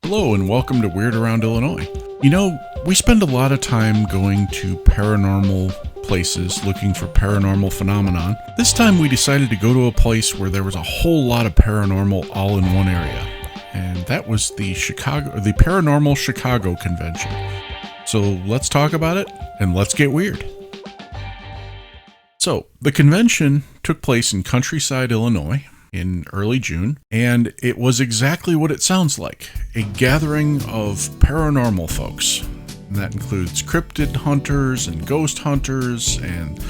Hello and welcome to Weird Around Illinois. You know, we spend a lot of time going to paranormal places looking for paranormal phenomenon. This time we decided to go to a place where there was a whole lot of paranormal all in one area. And that was the Paranormal Chicago convention. So let's talk about it and let's get weird. So the convention took place in Countryside, Illinois, in early June, and it was exactly what it sounds like, a gathering of paranormal folks. And that includes cryptid hunters and ghost hunters and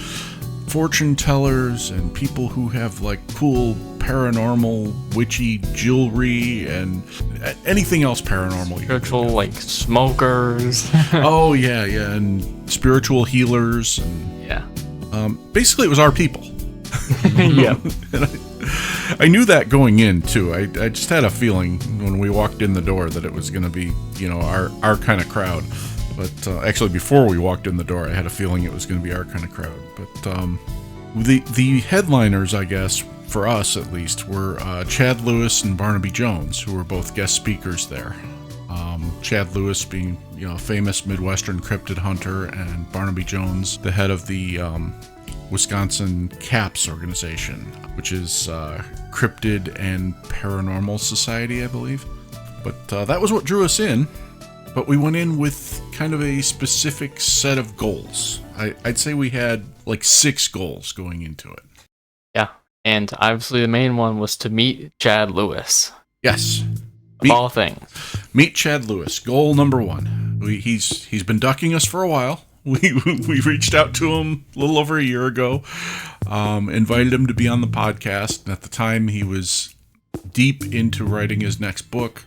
fortune tellers and people who have like cool paranormal witchy jewelry and anything else paranormal. Spiritual, like smokers. Oh yeah, and spiritual healers. And, yeah. Basically, it was our people. Yeah. I knew that going in too. I just had a feeling when we walked in the door that it was going to be, our kind of crowd. But actually, before we walked in the door, I had a feeling it was going to be our kind of crowd. But the headliners, I guess, for us at least, were Chad Lewis and Barnaby Jones, who were both guest speakers there. Chad Lewis being, a famous Midwestern cryptid hunter, and Barnaby Jones, the head of the Wisconsin CAPS organization, which is Cryptid and Paranormal Society, I believe. But that was what drew us in. But we went in with kind of a specific set of goals. I'd say we had like 6 goals going into it. Yeah, and obviously the main one was to meet Chad Lewis. Yes. Of all things. Meet Chad Lewis. Goal number 1. He's been ducking us for a while. We reached out to him a little over a year ago, invited him to be on the podcast. And at the time, he was deep into writing his next book,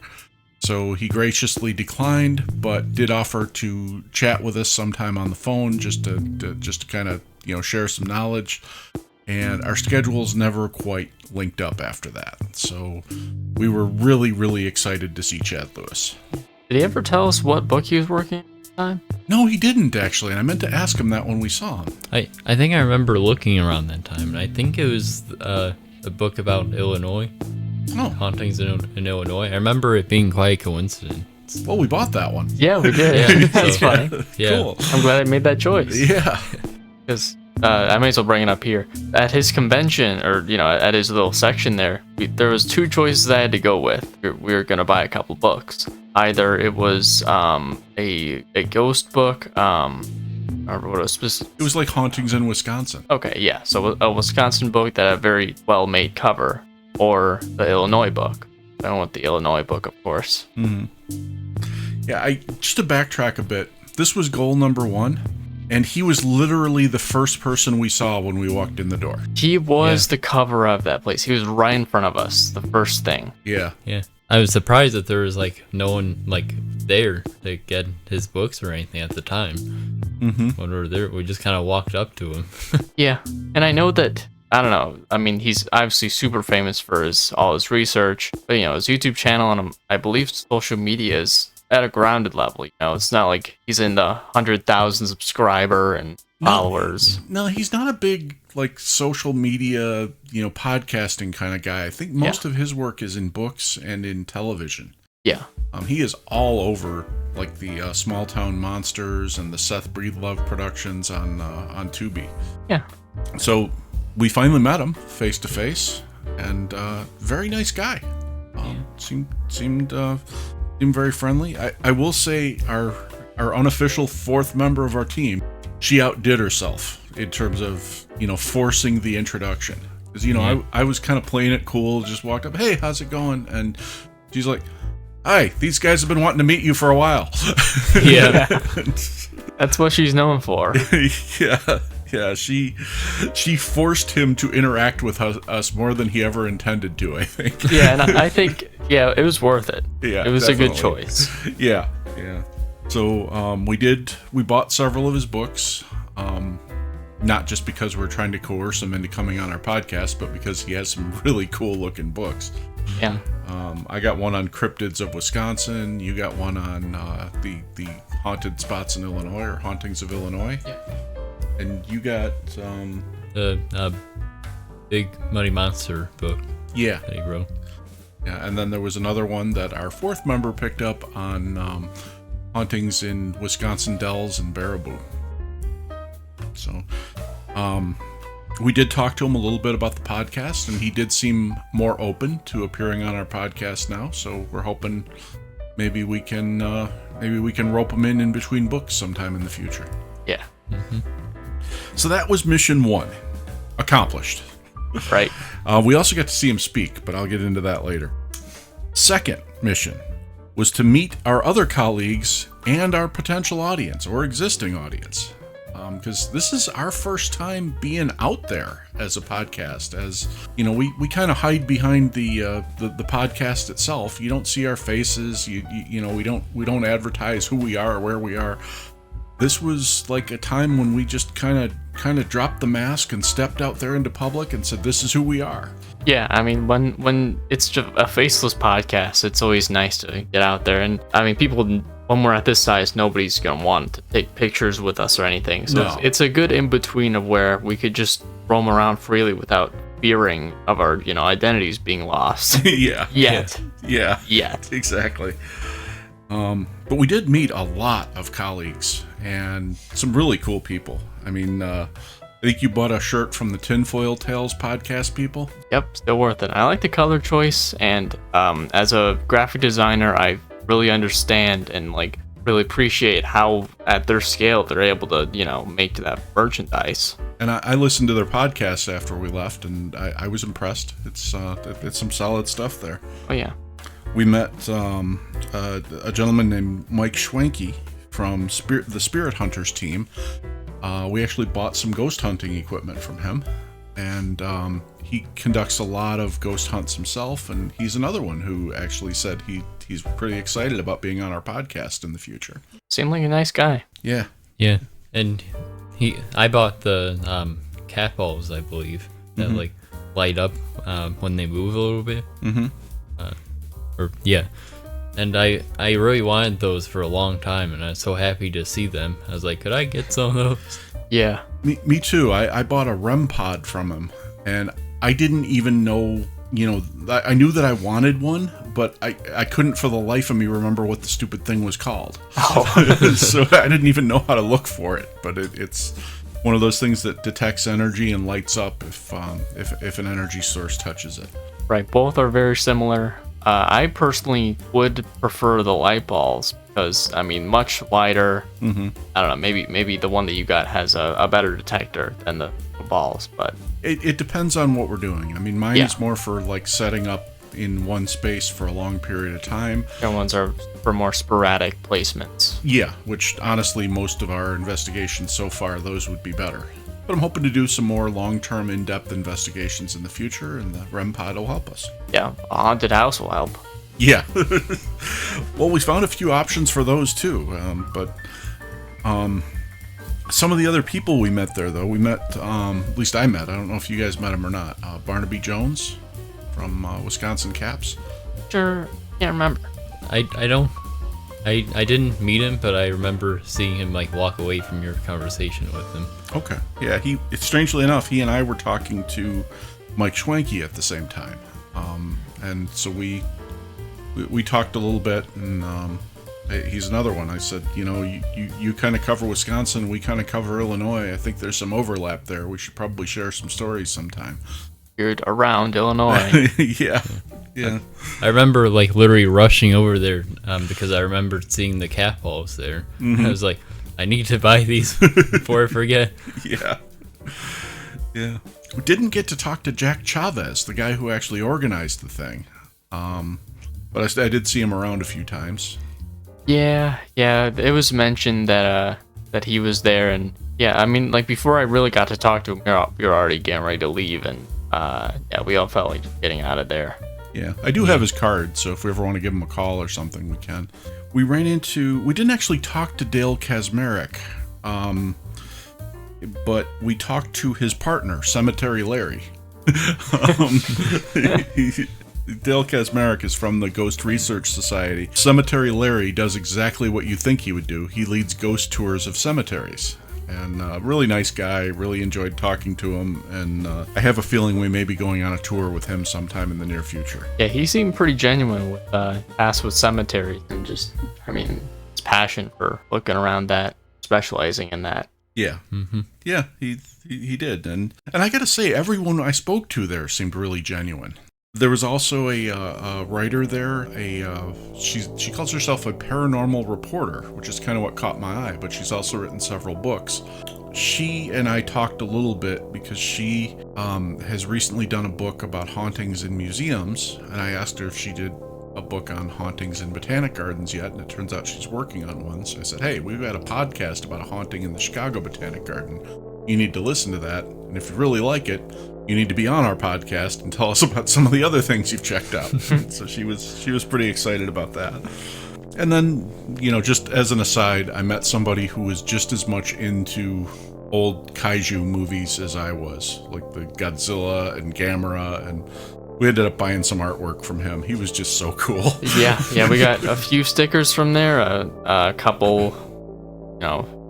so he graciously declined, but did offer to chat with us sometime on the phone just to kind of share some knowledge. And our schedules never quite linked up after that, so we were really, really excited to see Chad Lewis. Did he ever tell us what book he was working on? No, he didn't actually, and I meant to ask him that when we saw him. I think I remember looking around that time, and I think it was a book about Illinois. Oh. Hauntings in Illinois. I remember it being quite a coincidence. Well, we bought that one. Yeah, we did. Yeah, That's funny. Yeah. Cool. I'm glad I made that choice. Yeah. Because I may as well bring it up here. At his convention, or at his little section there, there was 2 choices I had to go with. We were going to buy a couple books. Either it was a ghost book, I remember what it was specific. It was like Hauntings in Wisconsin. Okay, yeah. So a Wisconsin book that had a very well-made cover, or the Illinois book. I don't want the Illinois book, of course. Mm-hmm. Yeah, just to backtrack a bit, this was goal number 1, and he was literally the first person we saw when we walked in the door. He was the cover of that place. He was right in front of us, the first thing. Yeah. Yeah. I was surprised that there was no one there to get his books or anything at the time. Mm-hmm. When we were there, we just kind of walked up to him. Yeah, and I know that, I don't know, I mean, he's obviously super famous for all his research, but his YouTube channel and I believe social media is at a grounded level. It's not like he's in the 100,000 subscriber and followers. No, he's not a big social media, podcasting kind of guy. I think most of his work is in books and in television. Yeah. He is all over the Small Town Monsters and the Seth Breedlove productions on Tubi. Yeah. So we finally met him face to face, and very nice guy. Seemed very friendly. I will say our unofficial 4th member of our team, she outdid herself in terms of forcing the introduction. Because I was kind of playing it cool, just walked up, hey, how's it going? And she's like, hi, these guys have been wanting to meet you for a while. Yeah. That's what she's known for. Yeah, she forced him to interact with us more than he ever intended to, I think. Yeah, and I think, it was worth it. Yeah, it was definitely a good choice. Yeah. So we bought several of his books, not just because we're trying to coerce him into coming on our podcast, but because he has some really cool looking books. Yeah. I got one on cryptids of Wisconsin. You got one on the haunted spots in Illinois, or hauntings of Illinois. Yeah. And you got The Big Muddy Monster book yeah. that he wrote. Yeah, and then there was another one that our fourth member picked up on hauntings in Wisconsin Dells and Baraboo. So, we did talk to him a little bit about the podcast, and he did seem more open to appearing on our podcast now. So we're hoping maybe we can rope him in between books sometime in the future. Yeah. Mm-hmm. So that was mission 1, accomplished. Right. We also got to see him speak, but I'll get into that later. Second mission was to meet our other colleagues and our potential audience or existing audience. Because this is our first time being out there as a podcast. As you know, we kind of hide behind the podcast itself. You don't see our faces. You know, we don't advertise who we are or where we are. This was like a time when we just kind of dropped the mask and stepped out there into public and said, "This is who we are." Yeah, I mean, when it's just a faceless podcast, it's always nice to get out there. And I mean, people, when we're at this size, nobody's gonna want to take pictures with us or anything. So No. it's a good in between of where we could just roam around freely without fearing of our identities being lost. Yeah. Yet. Yeah. Yet. Exactly. But we did meet a lot of colleagues and some really cool people. I mean, I think you bought a shirt from the Tinfoil Tales podcast people. Yep, still worth it. I like the color choice, and as a graphic designer, I really understand and like really appreciate how at their scale they're able to make that merchandise. And I listened to their podcast after we left, and I was impressed. It's some solid stuff there. Oh yeah. We met a gentleman named Mike Schwenke from the Spirit Hunters team. We actually bought some ghost hunting equipment from him, and he conducts a lot of ghost hunts himself, and he's another one who actually said he's pretty excited about being on our podcast in the future. Seemed like a nice guy. Yeah. Yeah, and I bought the cat balls, I believe, that like light up when they move a little bit. Mm-hmm. And I really wanted those for a long time, and I was so happy to see them. I was like, could I get some of those? Yeah. Me too. I bought a REM pod from him, and I didn't even know, I knew that I wanted one, but I couldn't for the life of me remember what the stupid thing was called. Oh. So I didn't even know how to look for it, but it's one of those things that detects energy and lights up if an energy source touches it. Right. Both are very similar. I personally would prefer the light balls because, I mean, much lighter. Mm-hmm. I don't know. Maybe the one that you got has a better detector than the balls, but It depends on what we're doing. I mean, mine is more for like setting up in one space for a long period of time. the other ones are for more sporadic placements. Yeah, which honestly, most of our investigations so far, those would be better. But I'm hoping to do some more long-term, in-depth investigations in the future, and the REM pod will help us. Yeah, a haunted house will help. Yeah. Well, we found a few options for those too, but some of the other people we met there, though, we met, at least I met, I don't know if you guys met him or not, Barnaby Jones from Wisconsin Caps. Sure, can't remember. I didn't meet him, but I remember seeing him like walk away from your conversation with him. Okay. Yeah, strangely enough, he and I were talking to Mike Schwenke at the same time. And so we talked a little bit, and he's another one. I said, you kind of cover Wisconsin, we kind of cover Illinois. I think there's some overlap there. We should probably share some stories sometime. You're around Illinois. Yeah. I remember like literally rushing over there because I remember seeing the cat balls there. Mm-hmm. I was like, I need to buy these before I forget. Yeah. We didn't get to talk to Jack Chavez, the guy who actually organized the thing. But I did see him around a few times. Yeah, it was mentioned that he was there, and yeah, I mean, like before I really got to talk to him, we were already getting ready to leave, and we all felt like just getting out of there. Yeah, I do have his card, so if we ever want to give him a call or something, we can. We didn't actually talk to Dale Kazmarek, but we talked to his partner, Cemetery Larry. Dale Kazmarek is from the Ghost Research Society. Cemetery Larry does exactly what you think he would do. He leads ghost tours of cemeteries. And really nice guy. Really enjoyed talking to him. And I have a feeling we may be going on a tour with him sometime in the near future. Yeah, he seemed pretty genuine with Ask with Cemetery and just, his passion for looking around that, specializing in that. Yeah. Yeah, he did. And I got to say, everyone I spoke to there seemed really genuine. There was also a writer there. She calls herself a paranormal reporter, which is kind of what caught my eye, but she's also written several books. She and I talked a little bit because she has recently done a book about hauntings in museums, and I asked her if she did a book on hauntings in botanic gardens yet, and it turns out she's working on one. So I said, hey, we've got a podcast about a haunting in the Chicago Botanic Garden. You need to listen to that, and if you really like it, you need to be on our podcast and tell us about some of the other things you've checked out. So she was pretty excited about that. And then, just as an aside, I met somebody who was just as much into old kaiju movies as I was, like the Godzilla and Gamera, and we ended up buying some artwork from him. He was just so cool. Yeah, we got a few stickers from there, a couple,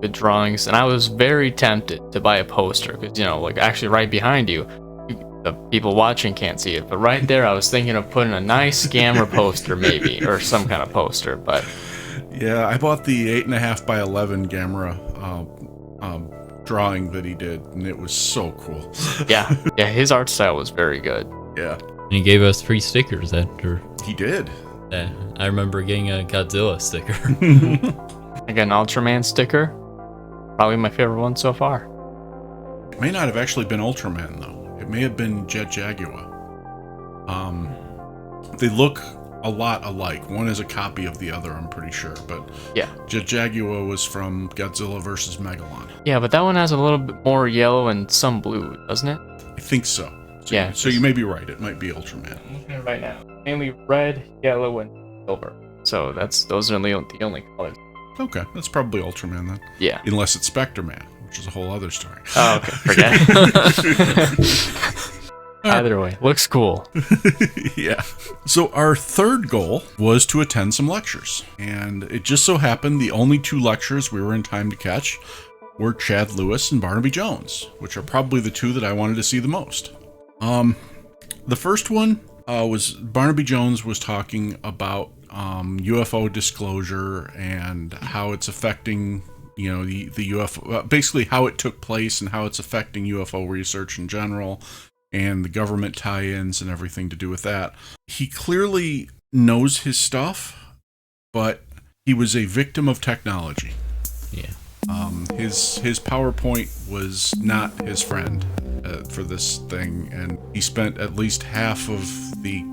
good drawings, and I was very tempted to buy a poster because, actually right behind you, the people watching can't see it, but right there I was thinking of putting a nice Gamera poster maybe, or some kind of poster, but... Yeah, I bought the 8.5 by 11 Gamera drawing that he did, and it was so cool. Yeah, his art style was very good. Yeah. And he gave us 3 stickers after. He did. Yeah, I remember getting a Godzilla sticker. I got an Ultraman sticker. Probably my favorite one so far. It may not have actually been Ultraman, though. It may have been Jet Jaguar. They look a lot alike. One is a copy of the other, I'm pretty sure. But yeah, Jet Jaguar was from Godzilla vs. Megalon. Yeah, but that one has a little bit more yellow and some blue, doesn't it? I think so. Yeah. So you may be right. It might be Ultraman. I'm looking at it right now. Mainly red, yellow, and silver. So those are the only colors. Okay, that's probably Ultraman then. Yeah. Unless it's Spectre-Man, which is a whole other story. Oh, okay. Forget it. Either way, looks cool. Yeah. So our third goal was to attend some lectures. And it just so happened the only 2 lectures we were in time to catch were Chad Lewis and Barnaby Jones, which are probably the 2 that I wanted to see the most. The first one was Barnaby Jones was talking about UFO disclosure and how it's affecting, the UFO, basically how it took place and how it's affecting UFO research in general and the government tie-ins and everything to do with that. He clearly knows his stuff, but he was a victim of technology. Yeah. His PowerPoint was not his friend for this thing, and he spent at least half of the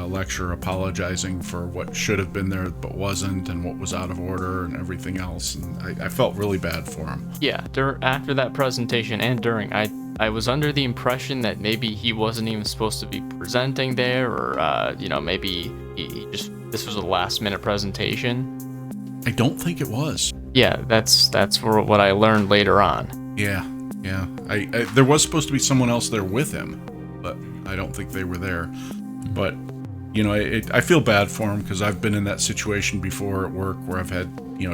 lecture apologizing for what should have been there but wasn't, and what was out of order and everything else. And I felt really bad for him. Yeah, after that presentation and during, I was under the impression that maybe he wasn't even supposed to be presenting there, or maybe he just, this was a last minute presentation. I don't think it was. Yeah, that's what I learned later on. Yeah. I there was supposed to be someone else there with him, but I don't think they were there. But I feel bad for him because I've been in that situation before at work where I've had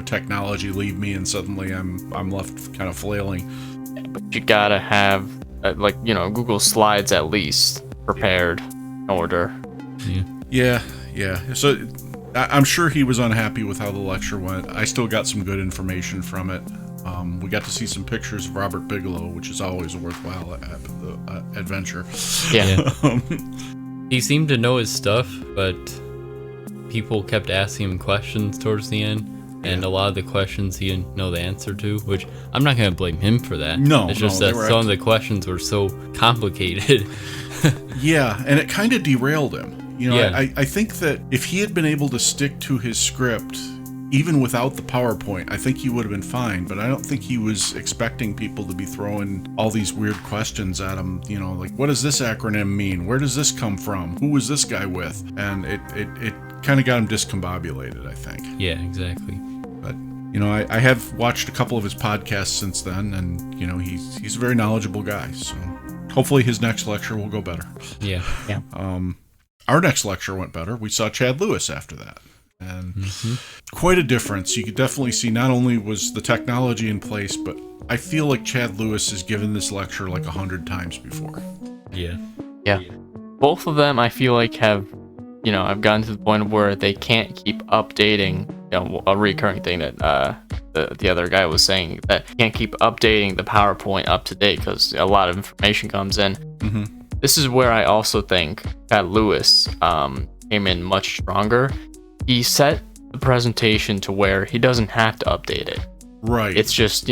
technology leave me and suddenly I'm left kind of flailing. Yeah, but you gotta have Google Slides at least prepared in order. Yeah. So I'm sure he was unhappy with how the lecture went. I still got some good information from it. We got to see some pictures of Robert Bigelow, which is always a worthwhile adventure. Yeah. He seemed to know his stuff, but people kept asking him questions towards the end, and a lot of the questions he didn't know the answer to, which I'm not going to blame him for that. No, it's just that some of the questions were so complicated. Yeah, and it kind of derailed him. I think that if he had been able to stick to his script, even without the PowerPoint, I think he would have been fine, but I don't think he was expecting people to be throwing all these weird questions at him, like, what does this acronym mean? Where does this come from? Who was this guy with? And it kind of got him discombobulated, I think. Yeah, exactly. But, I have watched a couple of his podcasts since then, and, he's a very knowledgeable guy, so hopefully his next lecture will go better. Yeah. Our next lecture went better. We saw Chad Lewis after that. And quite a difference. You could definitely see not only was the technology in place, but I feel like Chad Lewis has given this lecture like 100 times before. Yeah. Yeah. Both of them, I feel like, have, I've gotten to the point where they can't keep updating, a recurring thing that the other guy was saying, that can't keep updating the PowerPoint up to date because a lot of information comes in. Mm-hmm. This is where I also think Chad Lewis came in much stronger. He set the presentation to where he doesn't have to update it. Right. It's just,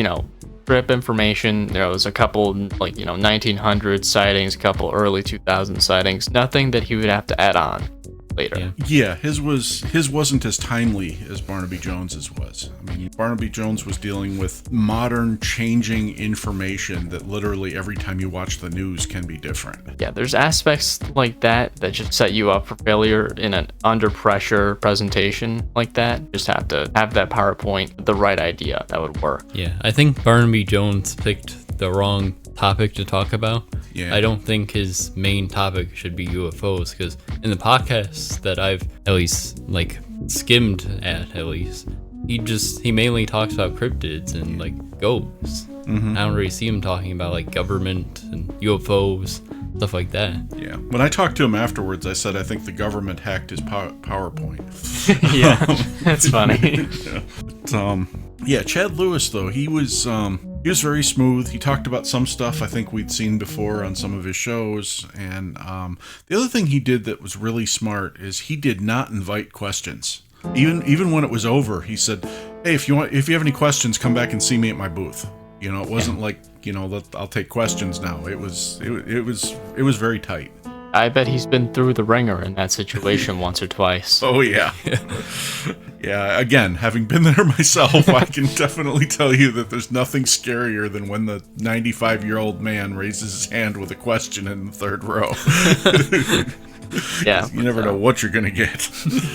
trip information. There was a couple, 1900 sightings, a couple early 2000 sightings. Nothing that he would have to add on later. Yeah, his wasn't as timely as Barnaby Jones's was. I mean, Barnaby Jones was dealing with modern, changing information that literally every time you watch the news can be different. Yeah, there's aspects like that just set you up for failure in an under pressure presentation like that. Just have to have that PowerPoint, the right idea that would work. Yeah, I think Barnaby Jones picked the wrong topic to talk about. Yeah. I don't think his main topic should be UFOs, because in the podcasts that I've at least skimmed at least, he mainly talks about cryptids and ghosts. Mm-hmm. I don't really see him talking about government and UFOs, stuff like that. Yeah. When I talked to him afterwards, I said I think the government hacked his PowerPoint. Yeah, that's funny. Yeah, Chad Lewis though, he was very smooth. He talked about some stuff I think we'd seen before on some of his shows, and the other thing he did that was really smart is he did not invite questions. Even when it was over, he said, "Hey, if you have any questions, come back and see me at my booth." It wasn't like, I'll take questions now. It was very tight. I bet he's been through the ringer in that situation once or twice. Oh, yeah. Yeah, again, having been there myself, I can definitely tell you that there's nothing scarier than when the 95-year-old man raises his hand with a question in the third row. Yeah. You never know what you're going to get.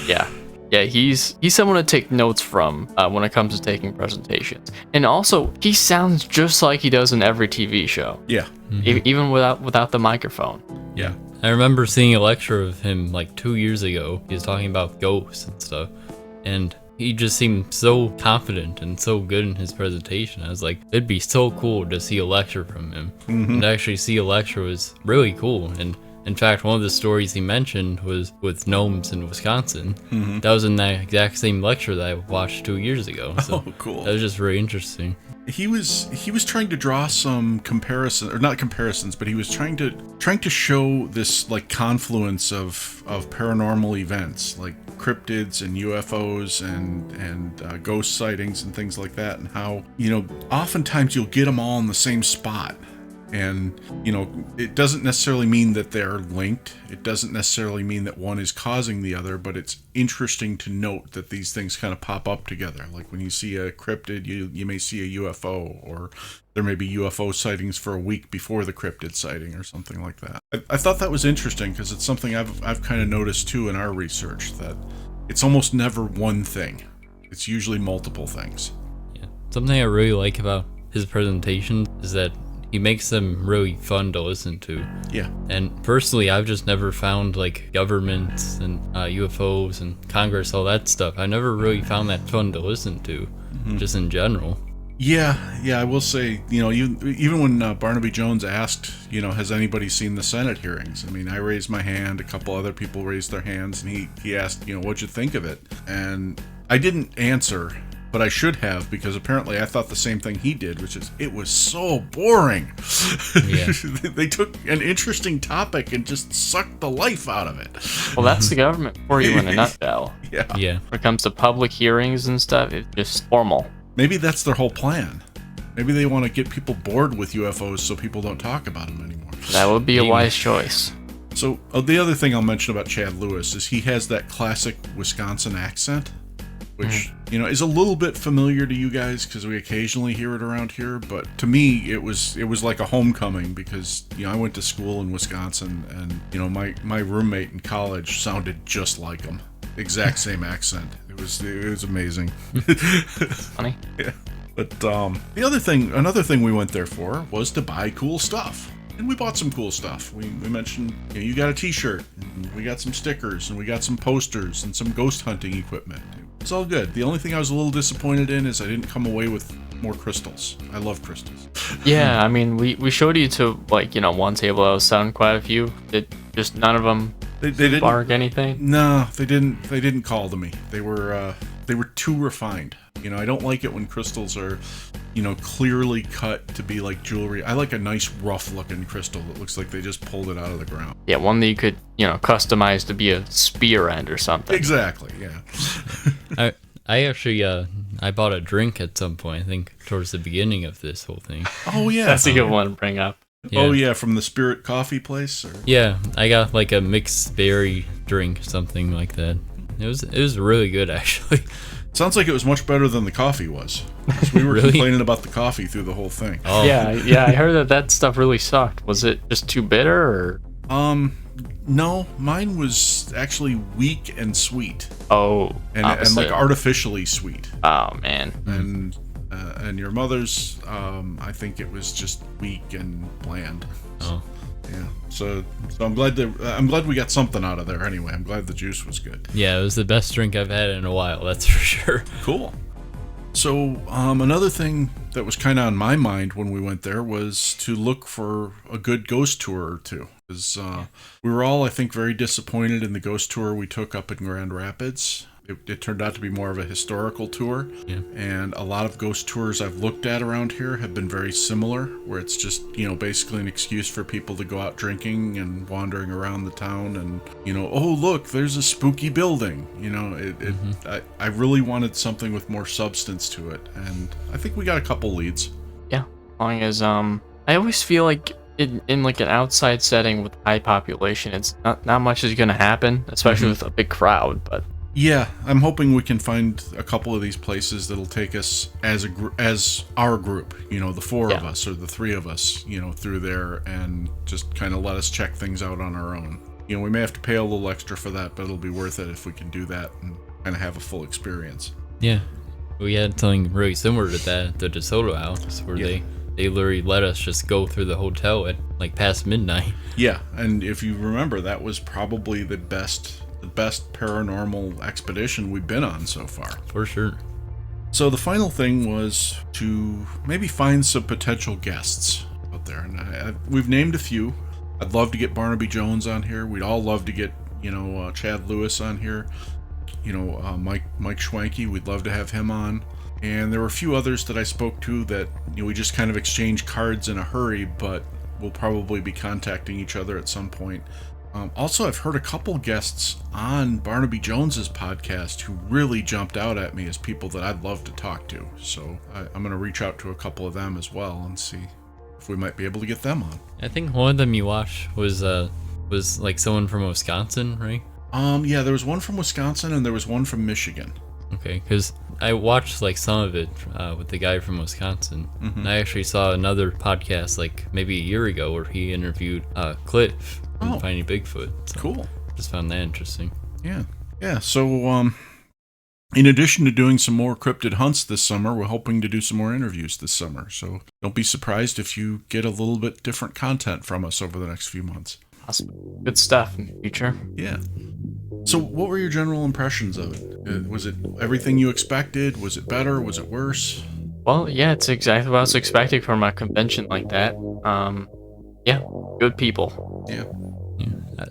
Yeah. Yeah, he's someone to take notes from when it comes to taking presentations. And also, he sounds just like he does in every TV show. Yeah. Even without the microphone. Yeah. I remember seeing a lecture of him 2 years ago. He was talking about ghosts and stuff, and he just seemed so confident and so good in his presentation. I was like, it'd be so cool to see a lecture from him. Mm-hmm. And to actually see a lecture was really cool. And in fact, one of the stories he mentioned was with gnomes in Wisconsin. Mm-hmm. That was in that exact same lecture that I watched 2 years ago. So oh, cool. That was just very interesting. He was trying to draw some comparison, or not comparisons, but he was trying to show this confluence of paranormal events, like cryptids and UFOs and ghost sightings and things like that, and how oftentimes you'll get them all in the same spot. And, it doesn't necessarily mean that they're linked. It doesn't necessarily mean that one is causing the other, but it's interesting to note that these things kind of pop up together. Like when you see a cryptid, you may see a UFO, or there may be UFO sightings for a week before the cryptid sighting or something like that. I thought that was interesting because it's something I've kind of noticed too in our research, that it's almost never one thing. It's usually multiple things. Yeah. Something I really like about his presentation is that he makes them really fun to listen to. Yeah. And personally, I've just never found governments and UFOs and Congress, all that stuff. I never really found that fun to listen to, just in general. Yeah, I will say, even when Barnaby Jones asked, has anybody seen the Senate hearings? I mean, I raised my hand, a couple other people raised their hands, and he asked, what'd you think of it? And I didn't answer, but I should have, because apparently I thought the same thing he did, which is it was so boring. Yeah. They took an interesting topic and just sucked the life out of it. Well, that's the government for you in a nutshell. Yeah. Yeah. When it comes to public hearings and stuff, it's just formal. Maybe that's their whole plan. Maybe they want to get people bored with UFOs so people don't talk about them anymore. That would be a wise choice. So the other thing I'll mention about Chad Lewis is he has that classic Wisconsin accent, which is a little bit familiar to you guys because we occasionally hear it around here. But to me, it was like a homecoming because I went to school in Wisconsin, and my roommate in college sounded just like him, exact same accent. It was amazing. Funny. Yeah. But another thing we went there for was to buy cool stuff. And we bought some cool stuff. We mentioned, you got a t-shirt, and we got some stickers, and we got some posters, and some ghost hunting equipment. It's all good. The only thing I was a little disappointed in is I didn't come away with more crystals. I love crystals. Yeah, I mean, we showed you to like one table that was selling quite a few. Did just none of them They didn't spark anything? No, they didn't. They didn't call to me. They were too refined. I don't like it when crystals are, clearly cut to be like jewelry. I like a nice rough-looking crystal that looks like they just pulled it out of the ground. Yeah, one that you could customize to be a spear end or something. Exactly. Yeah. I actually I bought a drink at some point. I think towards the beginning of this whole thing. Oh yeah, That's a good one to bring up. Yeah. Oh yeah, from the Spirit Coffee place. Or? Yeah, I got like a mixed berry drink, something like that. It was really good actually. Sounds like it was much better than the coffee was. 'Cause we were Really? complaining about the coffee through the whole thing. Oh Yeah, I heard that stuff really sucked. Was it just too bitter, or? No, mine was actually weak and sweet, Oh, and like artificially sweet. oh man. And your mother's, I think it was just weak and bland. Oh. Yeah. So I'm glad we got something out of there anyway. I'm glad the juice was good. Yeah, it was the best drink I've had in a while, that's for sure. Cool. So another thing that was kind of on my mind when we went there was to look for a good ghost tour or two. Because we were all, I think, very disappointed in the ghost tour we took up in Grand Rapids. It turned out to be more of a historical tour. Yeah. And a lot of ghost tours I've looked at around here have been very similar, where it's just, basically an excuse for people to go out drinking and wandering around the town and, oh, look, there's a spooky building. I really wanted something with more substance to it. And I think we got a couple leads. Yeah, as long as I always feel like in like an outside setting with high population, it's not much is gonna happen, especially with a big crowd. But yeah, I'm hoping we can find a couple of these places that'll take us as our group, the four of us or the three of us, through there and just kind of let us check things out on our own. We may have to pay a little extra for that, but it'll be worth it if we can do that and kind of have a full experience. Yeah. We had something really similar to that at the DeSoto house where they literally let us just go through the hotel at like past midnight. Yeah, and if you remember, that was probably the best paranormal expedition we've been on so far. For sure. So the final thing was to maybe find some potential guests out there, and we've named a few. I'd love to get Barnaby Jones on here. We'd all love to get Chad Lewis on here. Mike Schwanke. We'd love to have him on. And there were a few others that I spoke to that we just kind of exchanged cards in a hurry, but we'll probably be contacting each other at some point. Also, I've heard a couple guests on Barnaby Jones's podcast who really jumped out at me as people that I'd love to talk to. So I'm going to reach out to a couple of them as well and see if we might be able to get them on. I think one of them you watched was like someone from Wisconsin, right? Yeah, there was one from Wisconsin and there was one from Michigan. Okay, because I watched like some of it with the guy from Wisconsin. And I actually saw another podcast like maybe a year ago where he interviewed Cliff from Finding Bigfoot. So cool. Just found that interesting. Yeah. So in addition to doing some more cryptid hunts this summer, we're hoping to do some more interviews this summer. So don't be surprised if you get a little bit different content from us over the next few months. awesome. Good stuff in the future. Yeah. So what were your general impressions of it? Was it everything you expected? Was it better? Was it worse? Well, yeah, it's exactly what I was expecting from a convention like that. Yeah, good people. Yeah.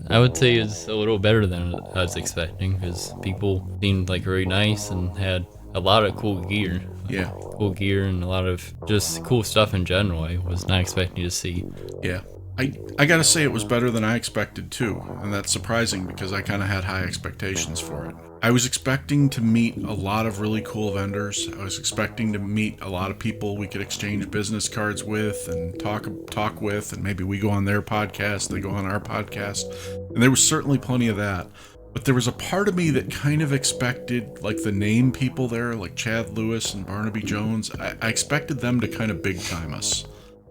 I would say it's a little better than I was expecting because people seemed like very nice and had a lot of cool gear. Yeah. Cool gear and a lot of just cool stuff in general. I was not expecting to see. Yeah. I gotta say it was better than I expected too, and that's surprising because I kind of had high expectations for it. I was expecting to meet a lot of really cool vendors. I was expecting to meet a lot of people we could exchange business cards with and talk with, and maybe we go on their podcast, they go on our podcast, and there was certainly plenty of that. But there was a part of me that kind of expected, like the name people there, like Chad Lewis and Barnaby Jones, I expected them to kind of big time us.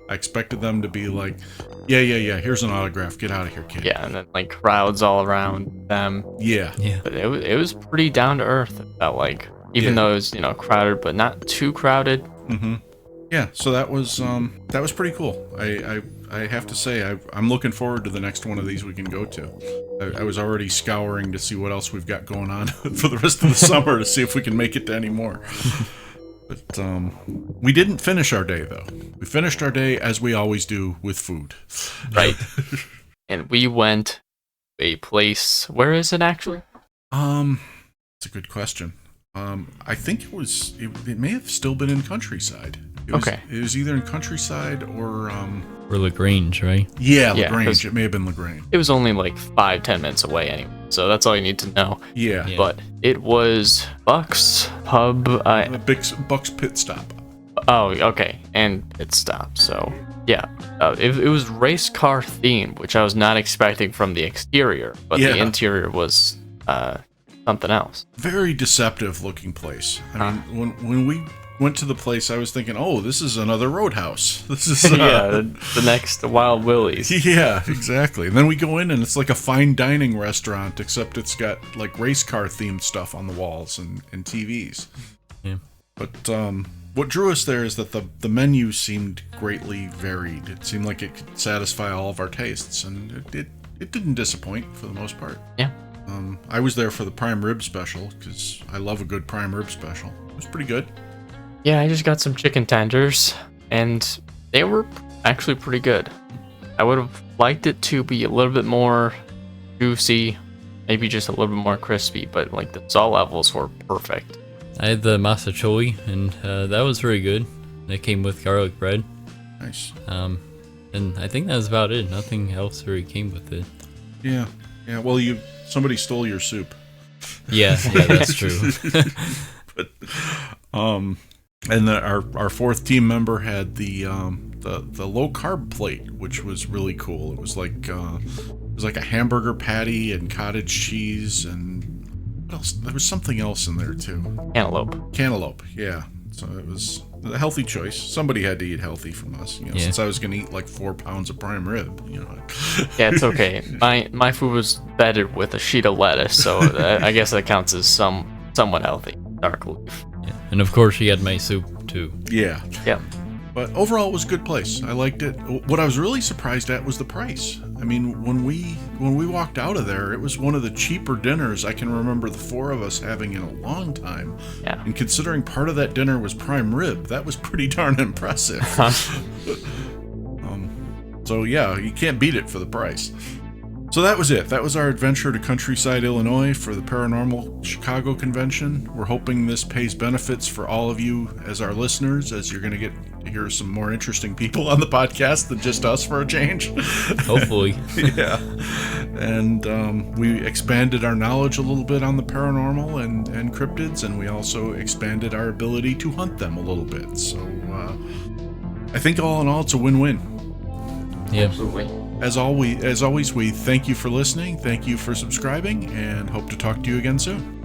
I expected them to be like, yeah, here's an autograph, get out of here, kid. Yeah, and then like crowds all around them. Yeah. But it was pretty down to earth, it felt like. Even though it was, crowded, but not too crowded. Mm-hmm. Yeah, so that was pretty cool. I have to say, I'm looking forward to the next one of these we can go to. I was already scouring to see what else we've got going on for the rest of the summer to see if we can make it to any more. But we didn't finish our day, though. We finished our day as we always do, with food. Right. And we went to a place. Where is it actually? It's a good question. I think it may have still been in Countryside. It was either in Countryside or LaGrange, right? Yeah, Yeah, LaGrange. It may have been LaGrange. It was only like 5-10 minutes away anyway, so that's all you need to know. Yeah. But it was Buck's Pub. Buck's Pit Stop. Oh, okay, and Pit Stop. So yeah, it was race car themed, which I was not expecting from the exterior, but the interior was something else. Very deceptive looking place. I mean, when we went to the place, I was thinking, oh, this is another Roadhouse. This is the next Wild Willie's. Yeah, exactly. And then we go in and it's like a fine dining restaurant, except it's got like race car themed stuff on the walls and TVs. Yeah. But what drew us there is that the menu seemed greatly varied. It seemed like it could satisfy all of our tastes, and it didn't disappoint for the most part. Yeah. I was there for the prime rib special because I love a good prime rib special. It was pretty good. Yeah, I just got some chicken tenders, and they were actually pretty good. I would have liked it to be a little bit more juicy, maybe just a little bit more crispy, but like the salt levels were perfect. I had the masachoi, and that was very good. It came with garlic bread. Nice. And I think that was about it. Nothing else really came with it. Yeah. Well, somebody stole your soup. Yeah, that's true. But and our fourth team member had the low carb plate, which was really cool. It was like a hamburger patty and cottage cheese and what else? There was something else in there too. Cantaloupe, yeah. So it was a healthy choice. Somebody had to eat healthy from us, since I was gonna eat like 4 pounds of prime rib, Yeah, it's okay. My food was bedded with a sheet of lettuce, so I guess that counts as somewhat healthy. Dark leaf. Yeah. And of course, she had my soup too. Yeah. Yeah. But overall, it was a good place. I liked it. What I was really surprised at was the price. I mean, when we walked out of there, it was one of the cheaper dinners I can remember the four of us having in a long time. Yeah. And considering part of that dinner was prime rib, that was pretty darn impressive. So yeah, you can't beat it for the price. So that was it. That was our adventure to Countryside, Illinois for the Paranormal Chicago convention. We're hoping this pays benefits for all of you as our listeners, as you're going to get to hear some more interesting people on the podcast than just us for a change. Hopefully. Yeah. And we expanded our knowledge a little bit on the paranormal and cryptids, and we also expanded our ability to hunt them a little bit. So I think all in all, it's a win-win. Yeah. Absolutely. As always, we thank you for listening, thank you for subscribing, and hope to talk to you again soon.